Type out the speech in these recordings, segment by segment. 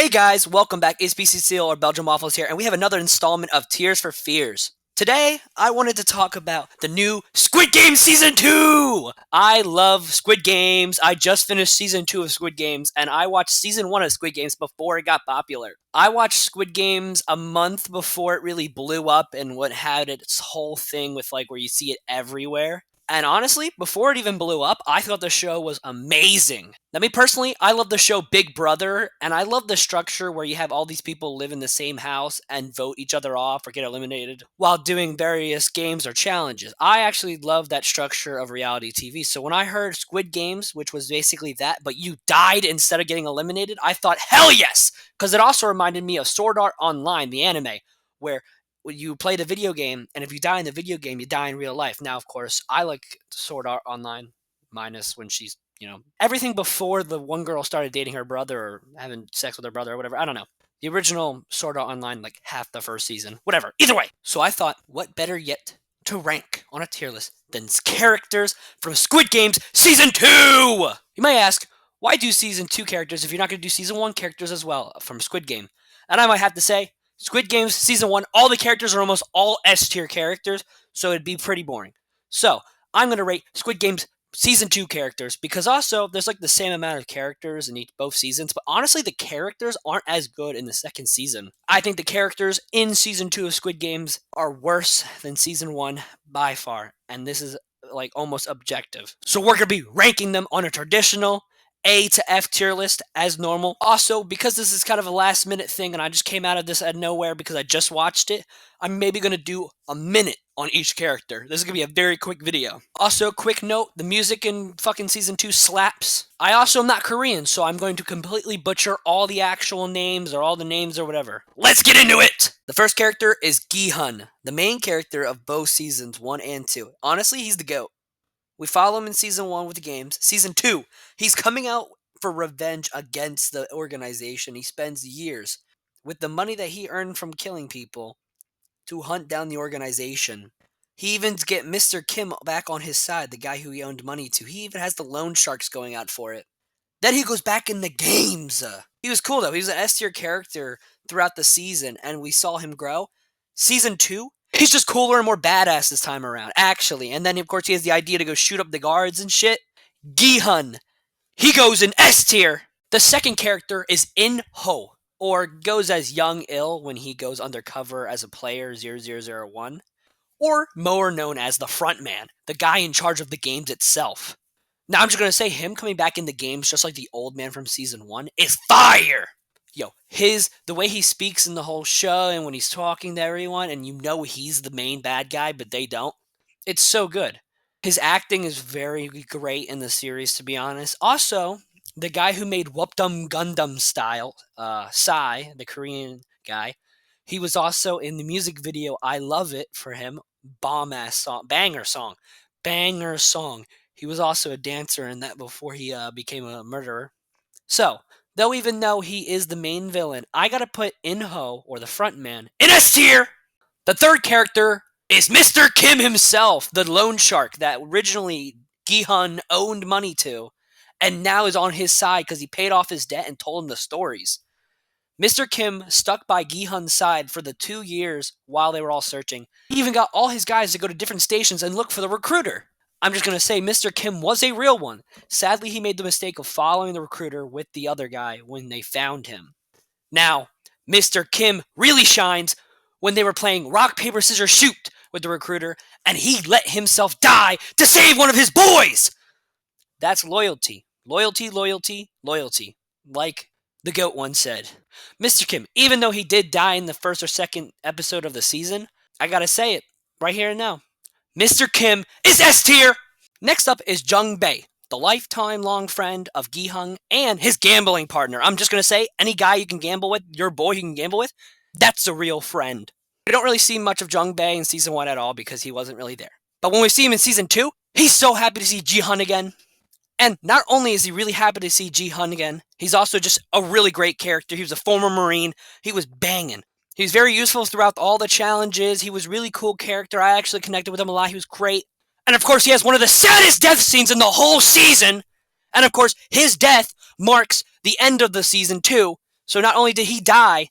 Hey guys, welcome back. It's BC Seal or Belgian Waffles here, and we have another installment of Tears for Fears. Today, I wanted to talk about the new Squid Game Season 2! I love Squid Games. I just finished Season 2 of Squid Games, and I watched Season 1 of Squid Games before it got popular. I watched Squid Games a month before it really blew up and what had its whole thing with like where you see it everywhere. And honestly, before it even blew up, I thought the show was amazing. Now, me personally, I love the show Big Brother, and I love the structure where you have all these people live in the same house and vote each other off or get eliminated while doing various games or challenges. I actually love that structure of reality TV. So when I heard Squid Games, which was basically that, but you died instead of getting eliminated, I thought, hell yes! Because it also reminded me of Sword Art Online, the anime, where you play the video game, and if you die in the video game, you die in real life. Now, of course, I like Sword Art Online, minus when she's, everything before the one girl started dating her brother or having sex with her brother or whatever. I don't know. The original Sword Art Online, like half the first season. Whatever. Either way. So I thought, what better yet to rank on a tier list than characters from Squid Games Season 2? You might ask, why do Season 2 characters if you're not going to do Season 1 characters as well from Squid Game? And I might have to say, Squid Games Season 1, all the characters are almost all S-tier characters, so it'd be pretty boring. So, I'm going to rate Squid Games Season 2 characters, because also, there's like the same amount of characters in both seasons, but honestly, the characters aren't as good in the second season. I think the characters in Season 2 of Squid Games are worse than Season 1 by far, and this is like almost objective. So we're going to be ranking them on a traditional A to F tier list as normal. Also, because this is kind of a last minute thing and I just came out of this out of nowhere because I just watched it, I'm maybe going to do a minute on each character. This is going to be a very quick video. Also, quick note, the music in fucking Season 2 slaps. I also am not Korean, so I'm going to completely butcher all the actual names or all the names or whatever. Let's get into it! The first character is Gi-hun, the main character of both Seasons 1 and 2. Honestly, he's the GOAT. We follow him in Season 1 with the games. Season 2, he's coming out for revenge against the organization. He spends years with the money that he earned from killing people to hunt down the organization. He even gets Mr. Kim back on his side, the guy who he owned money to. He even has the loan sharks going out for it. Then he goes back in the games. He was cool though. He was an S-tier character throughout the season, and we saw him grow. Season 2, he's just cooler and more badass this time around, actually. And then, of course, he has the idea to go shoot up the guards and shit. Gi-hun, he goes in S tier. The second character is In-ho, or goes as Young Il when he goes undercover as a player 0001, or more known as the front man, the guy in charge of the games itself. Now, I'm just going to say him coming back in the games, just like the old man from Season 1, is fire! Yo, the way he speaks in the whole show and when he's talking to everyone, and you know he's the main bad guy, but they don't. It's so good. His acting is very great in the series, to be honest. Also, the guy who made Whoopdum Gundam Style, Psy, the Korean guy, he was also in the music video I Love It for him. Bomb-ass song. Banger song. Banger song. He was also a dancer in that before he became a murderer. So, though even though he is the main villain, I gotta put In-ho, or the front man, in S tier! The third character is Mr. Kim himself, the loan shark that originally Gi-hun owned money to, and now is on his side because he paid off his debt and told him the stories. Mr. Kim stuck by Gi-hun's side for the 2 years while they were all searching. He even got all his guys to go to different stations and look for the recruiter. I'm just going to say Mr. Kim was a real one. Sadly, he made the mistake of following the recruiter with the other guy when they found him. Now, Mr. Kim really shines when they were playing rock, paper, scissors, shoot with the recruiter, and he let himself die to save one of his boys! That's loyalty. Loyalty, loyalty, loyalty. Like the GOAT once said. Mr. Kim, even though he did die in the first or second episode of the season, I gotta say it right here and now. Mr. Kim is S tier! Next up is Jung Bae, the lifetime long friend of Gi-hun and his gambling partner. I'm just gonna say, any guy you can gamble with, your boy you can gamble with, that's a real friend. We don't really see much of Jung Bae in Season 1 at all because he wasn't really there. But when we see him in Season 2, he's so happy to see Gi-hun again. And not only is he really happy to see Gi-hun again, he's also just a really great character. He was a former Marine. He was banging. He was very useful throughout all the challenges. He was a really cool character. I actually connected with him a lot. He was great. And of course, he has one of the saddest death scenes in the whole season. And of course, his death marks the end of the season 2. So not only did he die,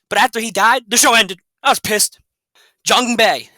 but after he died, the show ended. I was pissed. Jung Bae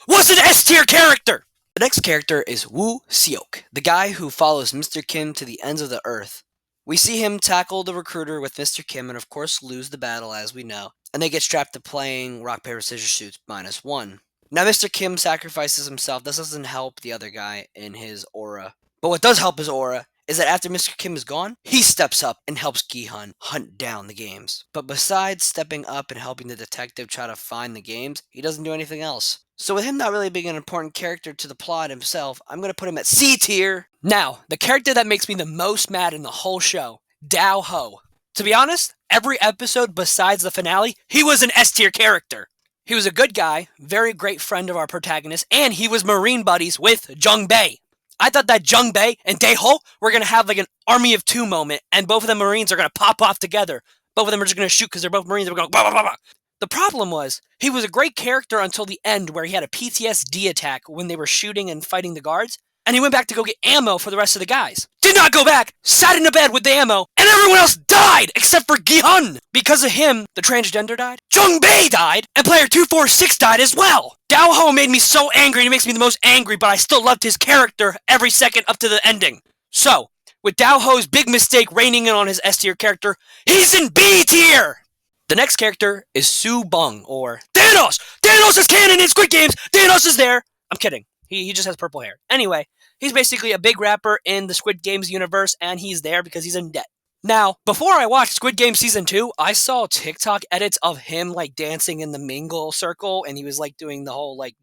was an S tier character! The next character is Woo Seok, the guy who follows Mr. Kim to the ends of the earth. We see him tackle the recruiter with Mr. Kim and of course lose the battle as we know, and they get strapped to playing rock, paper, scissors, shoot -1. Now Mr. Kim sacrifices himself. This doesn't help the other guy in his aura. But what does help his aura is that after Mr. Kim is gone, he steps up and helps Gi-hun hunt down the games. But besides stepping up and helping the detective try to find the games, he doesn't do anything else. So with him not really being an important character to the plot himself, I'm going to put him at C tier. Now, the character that makes me the most mad in the whole show, Dao Ho. To be honest, every episode besides the finale, he was an S tier character. He was a good guy, very great friend of our protagonist, and he was Marine buddies with Jung Bae. I thought that Jung Bae and Dae Ho were going to have like an army of two moment, and both of the Marines are going to pop off together. Both of them are just going to shoot because they're both Marines. They're going blah, blah, blah, blah. The problem was, he was a great character until the end where he had a PTSD attack when they were shooting and fighting the guards, and he went back to go get ammo for the rest of the guys. Did not go back, sat in a bed with the ammo, and everyone else died except for Gi-hun. Because of him, the transgender died, Jung Bae died, and player 246 died as well. Dao Ho made me so angry, and he makes me the most angry, but I still loved his character every second up to the ending. So, with Dao Ho's big mistake reigning in on his S tier character, he's in B tier! The next character is Su Bung, or Thanos! Thanos is canon in Squid Games! Thanos is there! I'm kidding. He just has purple hair. Anyway, he's basically a big rapper in the Squid Games universe, and he's there because he's in debt. Now, before I watched Squid Game Season 2, I saw TikTok edits of him, like, dancing in the mingle circle, and he was, like, doing the whole, like,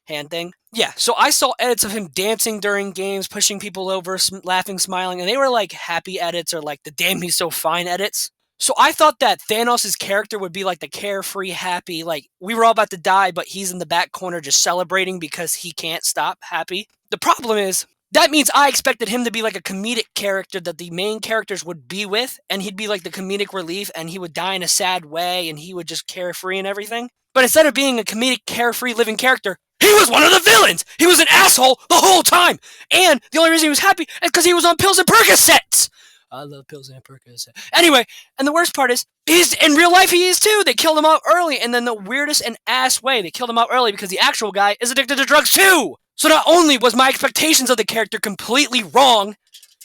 hand thing. Yeah, so I saw edits of him dancing during games, pushing people over, laughing, smiling, and they were, like, happy edits or, like, the damn he's so fine edits. So I thought that Thanos' character would be like the carefree, happy, like, we were all about to die, but he's in the back corner just celebrating because he can't stop happy. The problem is, that means I expected him to be like a comedic character that the main characters would be with, and he'd be like the comedic relief, and he would die in a sad way, and he would just carefree and everything. But instead of being a comedic, carefree, living character, he was one of the villains! He was an asshole the whole time! And the only reason he was happy is because he was on pills and Percocets! I love pills and Percocets. Anyway, and the worst part is, he's in real life he is too. They killed him off early, and then the weirdest and ass way, they killed him off early because the actual guy is addicted to drugs too. So not only was my expectations of the character completely wrong,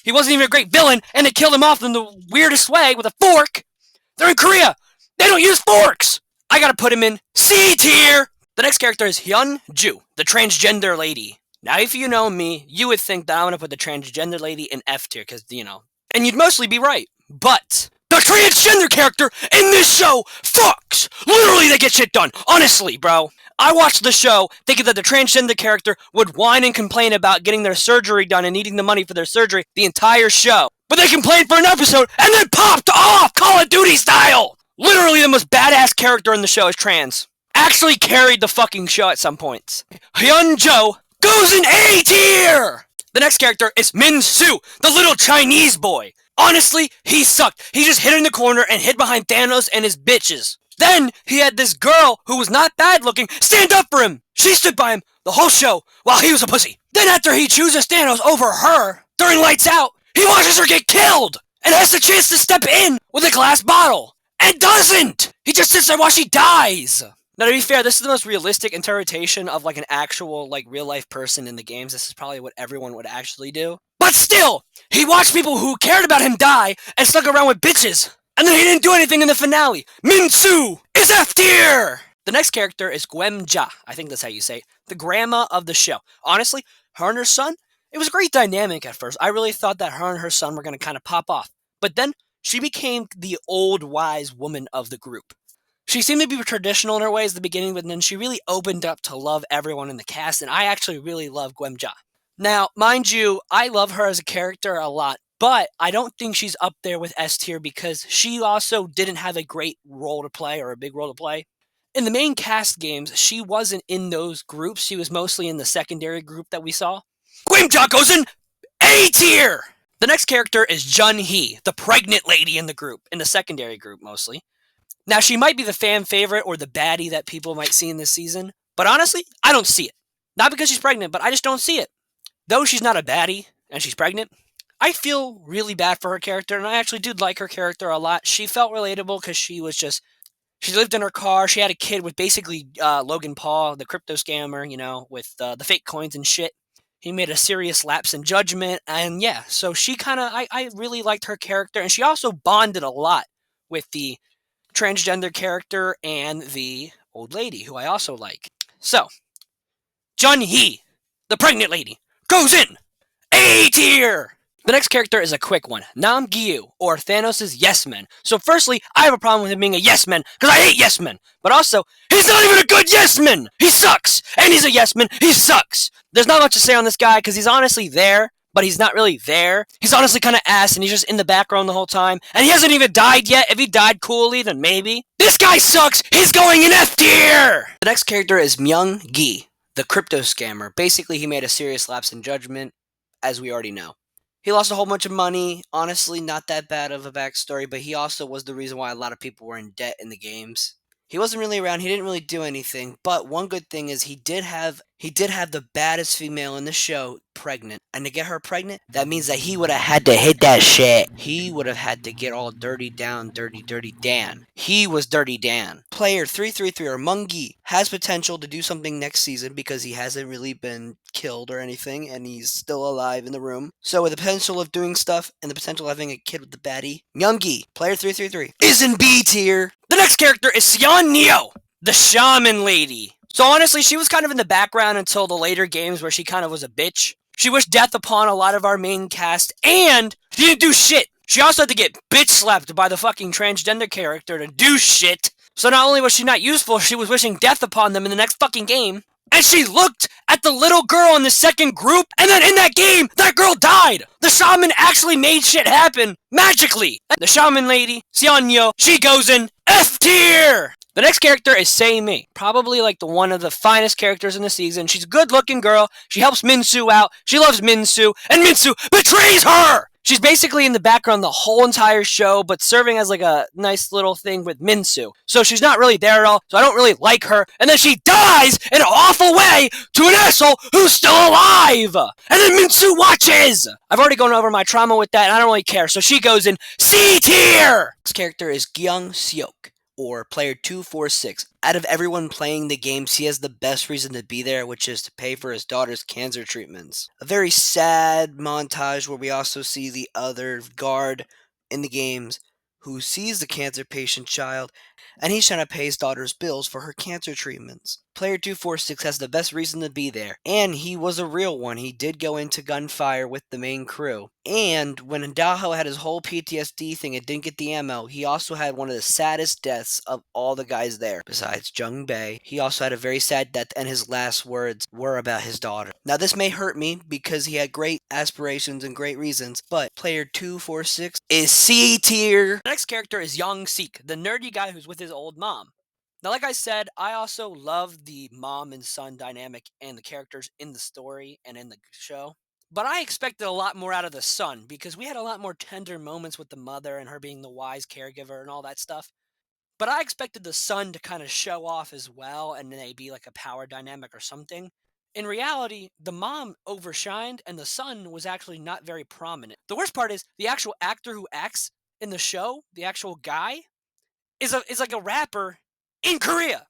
he wasn't even a great villain, and they killed him off in the weirdest way with a fork. They're in Korea. They don't use forks. I gotta put him in C tier. The next character is Hyun Ju, the transgender lady. Now, if you know me, you would think that I'm gonna put the transgender lady in F tier, because, you know, and you'd mostly be right, but the transgender character in this show fucks! Literally, they get shit done. Honestly, bro. I watched the show thinking that the transgender character would whine and complain about getting their surgery done and needing the money for their surgery the entire show. But they complained for an episode and then popped off Call of Duty style! Literally the most badass character in the show is trans. Actually carried the fucking show at some points. Hyun Jo goes in A tier! The next character is Min Soo, the little Chinese boy. Honestly, he sucked. He just hid in the corner and hid behind Thanos and his bitches. Then, he had this girl who was not bad looking stand up for him. She stood by him the whole show while he was a pussy. Then after he chooses Thanos over her, during Lights Out, he watches her get killed and has the chance to step in with a glass bottle. And doesn't! He just sits there while she dies. Now, to be fair, this is the most realistic interpretation of, like, an actual, like, real-life person in the games. This is probably what everyone would actually do. But still, he watched people who cared about him die and stuck around with bitches. And then he didn't do anything in the finale. Min Soo is F tier! The next character is Gwem Ja. I think that's how you say it. The grandma of the show. Honestly, her and her son, it was a great dynamic at first. I really thought that her and her son were going to kind of pop off. But then, she became the old, wise woman of the group. She seemed to be traditional in her ways at the beginning, but then she really opened up to love everyone in the cast, and I actually really love Gwem Ja. Now, mind you, I love her as a character a lot, but I don't think she's up there with S tier because she also didn't have a great role to play or a big role to play. In the main cast games, she wasn't in those groups. She was mostly in the secondary group that we saw. Gwem Ja goes in A tier! The next character is Jun Hee, the pregnant lady in the group, in the secondary group mostly. Now, she might be the fan favorite or the baddie that people might see in this season, but honestly, I don't see it. Not because she's pregnant, but I just don't see it. Though she's not a baddie, and she's pregnant, I feel really bad for her character, and I actually did like her character a lot. She felt relatable because she lived in her car. She had a kid with basically Logan Paul, the crypto scammer, with the fake coins and shit. He made a serious lapse in judgment, and yeah, so she kind of, I really liked her character, and she also bonded a lot with the transgender character and the old lady, who I also like. So, Jun Hee, the pregnant lady, goes in A tier! The next character is a quick one, Nam Gyu, or Thanos' Yes Man. So firstly, I have a problem with him being a yes man, because I hate yes men. But also, he's not even a good yes man! He sucks! And he's a yes man, he sucks! There's not much to say on this guy, because he's honestly there, but he's not really there. He's honestly kind of ass, and he's just in the background the whole time. And he hasn't even died yet. If he died coolly, then maybe. This guy sucks! He's going in F tier! The next character is Myung Gi, the crypto scammer. Basically, he made a serious lapse in judgment, as we already know. He lost a whole bunch of money. Honestly, not that bad of a backstory, but he also was the reason why a lot of people were in debt in the games. He wasn't really around. He didn't really do anything. But one good thing is he did have the baddest female in the show pregnant. And to get her pregnant, that means that he would have had to hit that shit. He would have had to get all dirty down, dirty Dan. He was Dirty Dan. Player 333 or Mungi has potential to do something next season because he hasn't really been killed or anything and he's still alive in the room. So with the potential of doing stuff and the potential of having a kid with the baddie, Youngie, player 333, is in B tier. The next character is Sion Neo, the shaman lady. So honestly, she was kind of in the background until the later games where she kind of was a bitch. She wished death upon a lot of our main cast, and she didn't do shit. She also had to get bitch slapped by the fucking transgender character to do shit. So not only was she not useful, she was wishing death upon them in the next fucking game. And she looked at the little girl in the second group, and then in that game, that girl died! The shaman actually made shit happen, magically! The shaman lady, Sionyo, she goes in F tier! The next character is Sei-mi, probably like one of the finest characters in the season. She's a good-looking girl, she helps Minsu out, she loves Minsu, and Minsu betrays her! She's basically in the background the whole entire show, but serving as like a nice little thing with Minsu. So she's not really there at all, so I don't really like her. And then she dies in an awful way to an asshole who's still alive! And then Minsu watches! I've already gone over my trauma with that, and I don't really care, so she goes in C tier! This character is Gyung Seok, or player 246. Out of everyone playing the games, he has the best reason to be there, which is to pay for his daughter's cancer treatments. A very sad montage where we also see the other guard in the games who sees the cancer patient child, and he's trying to pay his daughter's bills for her cancer treatments. Player 246 has the best reason to be there, and he was a real one. He did go into gunfire with the main crew. And when Daho had his whole PTSD thing and didn't get the ammo, he also had one of the saddest deaths of all the guys there. Besides Jung Bae, he also had a very sad death, and his last words were about his daughter. Now this may hurt me because he had great aspirations and great reasons, but player 246 is C tier. The next character is Young Sik, the nerdy guy who's with his old mom. Now, like I said, I also love the mom and son dynamic and the characters in the story and in the show. But I expected a lot more out of the son because we had a lot more tender moments with the mother and her being the wise caregiver and all that stuff. But I expected the son to kind of show off as well and maybe like a power dynamic or something. In reality, the mom overshined and the son was actually not very prominent. The worst part is the actual actor who acts in the show, the actual guy, is like a rapper in Korea.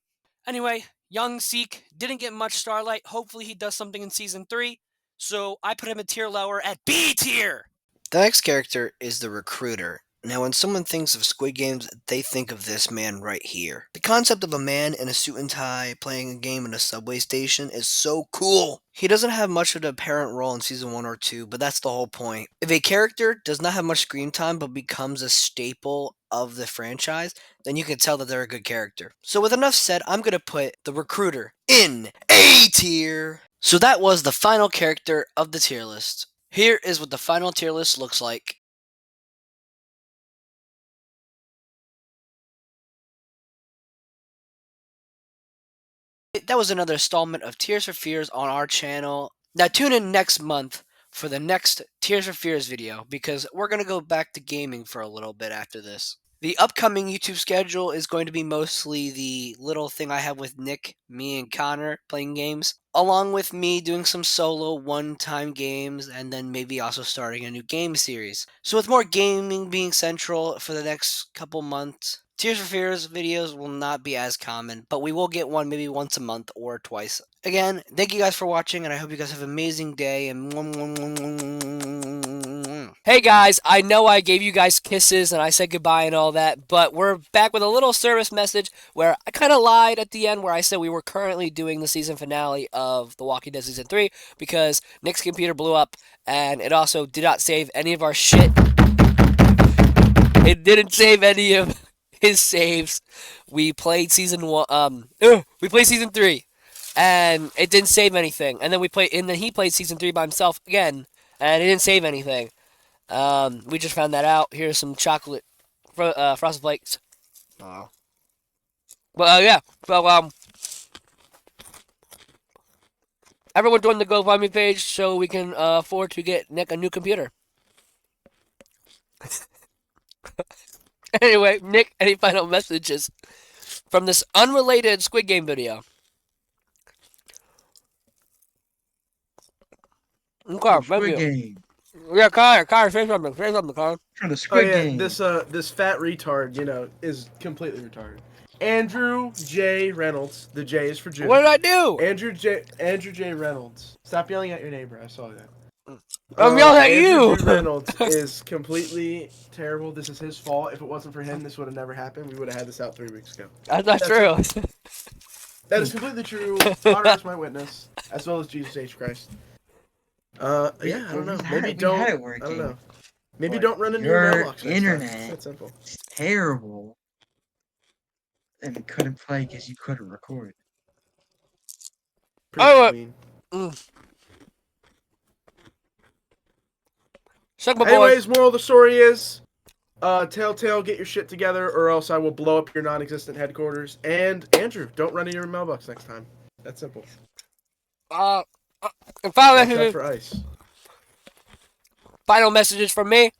Anyway, Young Sik didn't get much starlight. Hopefully he does something in season 3. So I put him a tier lower at B tier. The next character is the recruiter. Now, when someone thinks of Squid Games, they think of this man right here. The concept of a man in a suit and tie playing a game in a subway station is so cool. He doesn't have much of an apparent role in season 1 or 2, but that's the whole point. If a character does not have much screen time but becomes a staple of the franchise, then you can tell that they're a good character. So with enough said, I'm going to put the recruiter in A tier. So that was the final character of the tier list. Here is what the final tier list looks like. That was another installment of Tears for Fears on our channel. Now tune in next month for the next Tears for Fears video because we're going to go back to gaming for a little bit after this. The upcoming YouTube schedule is going to be mostly the little thing I have with Nick, me, and Connor playing games, along with me doing some solo one-time games, and then maybe also starting a new game series. So with more gaming being central for the next couple months, Tears for Fears videos will not be as common, but we will get one maybe once a month or twice. Again, thank you guys for watching, and I hope you guys have an amazing day, and hey guys, I know I gave you guys kisses and I said goodbye and all that, but we're back with a little service message where I kind of lied at the end where I said we were currently doing the season finale of The Walking Dead Season 3 because Nick's computer blew up and it also did not save any of our shit. It didn't save any of his saves. We played season 1, we played season 3 and it didn't save anything. And then he played season 3 by himself again and it didn't save anything. We just found that out. Here's some chocolate frosted flakes. Oh. But yeah, so everyone join the GoFundMe page so we can afford to get Nick a new computer. Anyway, Nick, any final messages from this unrelated Squid Game video? Okay, thank you. Game. Yeah, Connor, say something, Connor. From the Oh Squid yeah, Game. this fat retard, is completely retarded. Andrew J. Reynolds. The J is for Jew. What did I do? Andrew J. Reynolds. Stop yelling at your neighbor. I saw that. I'm yelling at Andrew you. J. Reynolds is completely terrible. This is his fault. If it wasn't for him, this would have never happened. We would have had this out 3 weeks ago. That's not true. That is completely true. Connor is my witness, as well as Jesus H. Christ. Yeah, I don't know. Maybe don't. I don't know. Maybe don't run into your mailbox. Internet That's simple. is terrible, and we couldn't play because you couldn't record. Pretty clean. Anyways, moral of the story is, Telltale, get your shit together, or else I will blow up your non-existent headquarters. And Andrew, don't run into your mailbox next time. That's simple. Final Watch messages. out for ice. Final messages from me.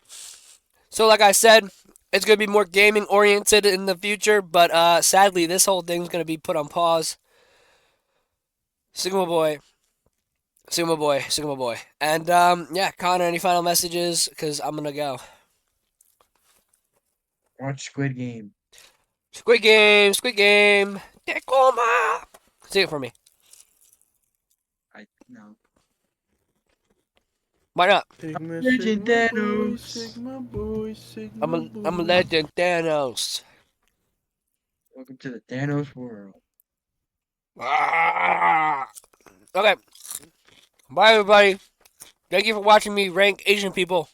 So, like I said, it's gonna be more gaming oriented in the future, but sadly, this whole thing's gonna be put on pause. Sigma boy. And yeah, Connor, any final messages? Because I'm gonna go. Watch Squid Game. Squid Game. Tacoma. Sing it for me. No. Why not? Legend Thanos. Sigma boy. I'm a legend, Thanos. Welcome to the Thanos world. Okay. Bye, everybody. Thank you for watching me rank Asian people.